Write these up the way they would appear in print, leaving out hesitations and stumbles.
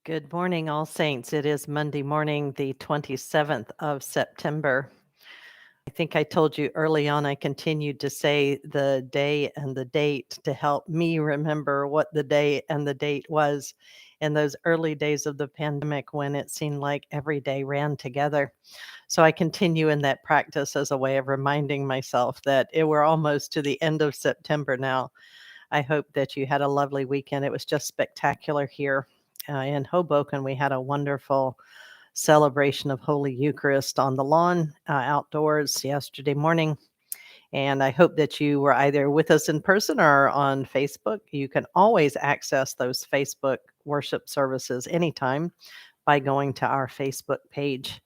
Good morning, All Saints. It is Monday morning, the 27th of September. I think I told you early on, I continued to say the day and the date to help me remember what the day and the date was in those early days of the pandemic when it seemed like every day ran together. So I continue in that practice as a way of reminding myself that we're almost to the end of September now. I hope that you had a lovely weekend. It was just spectacular here in Hoboken. We had a wonderful celebration of Holy Eucharist on the lawn outdoors yesterday morning. And I hope that you were either with us in person or on Facebook. You can always access those Facebook worship services anytime by going to our Facebook page.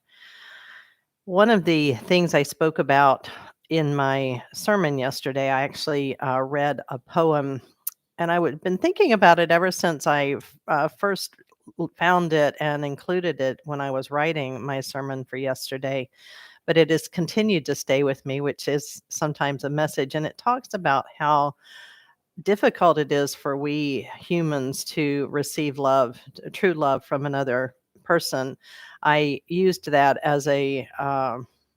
One of the things I spoke about in my sermon yesterday, I actually read a poem, and I would been thinking about it ever since I first found it and included it when I was writing my sermon for yesterday. But it has continued to stay with me, which is sometimes a message. And it talks about how difficult it is for we humans to receive love, true love from another person. I used that as a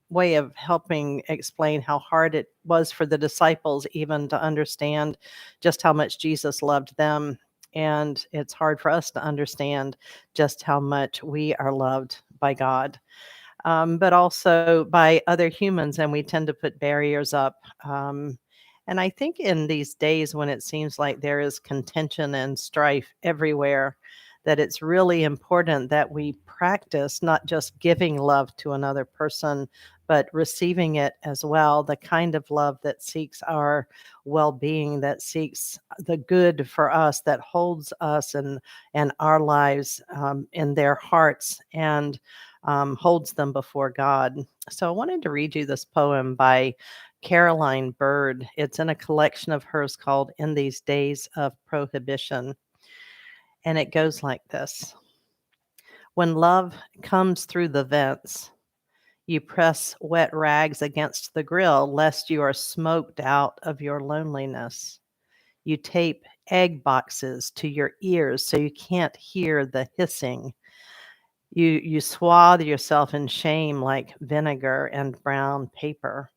way of helping explain how hard it was for the disciples even to understand just how much Jesus loved them. And it's hard for us to understand just how much we are loved by God, but also by other humans. And we tend to put barriers up. And I think in these days when it seems like there is contention and strife everywhere, that it's really important that we practice not just giving love to another person, but receiving it as well, the kind of love that seeks our well being, that seeks the good for us, that holds us and our lives in their hearts and holds them before God. So I wanted to read you this poem by Caroline Bird. It's in a collection of hers called In These Days of Prohibition. And it goes like this. When love comes through the vents, you press wet rags against the grill lest you are smoked out of your loneliness. You tape egg boxes to your ears so you can't hear the hissing. You swathe yourself in shame like vinegar and brown paper.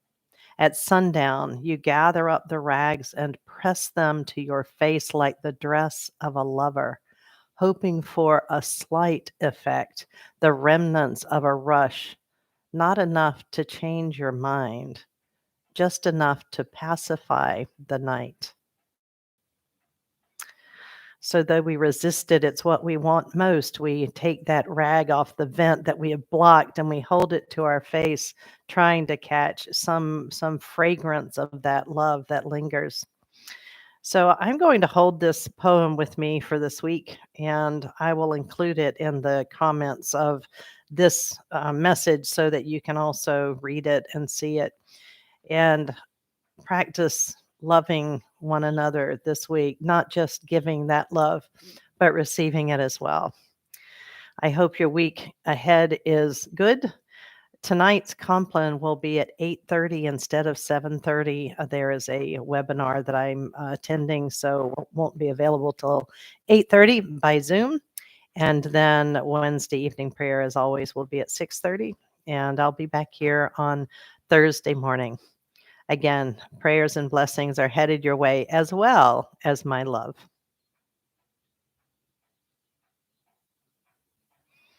At sundown, you gather up the rags and press them to your face like the dress of a lover, hoping for a slight effect, the remnants of a rush, not enough to change your mind, just enough to pacify the night. So, though we resist it, it's what we want most. We take that rag off the vent that we have blocked and we hold it to our face, trying to catch some fragrance of that love that lingers. So I'm going to hold this poem with me for this week, and I will include it in the comments of this message so that you can also read it and see it and practice loving one another this week, not just giving that love, but receiving it as well. I hope your week ahead is good. Tonight's Compline will be at 8:30 instead of 7:30. There is a webinar that I'm attending, so won't be available till 8:30 by Zoom. And then Wednesday evening prayer, as always, will be at 6:30. And I'll be back here on Thursday morning. Again, prayers and blessings are headed your way as well as my love.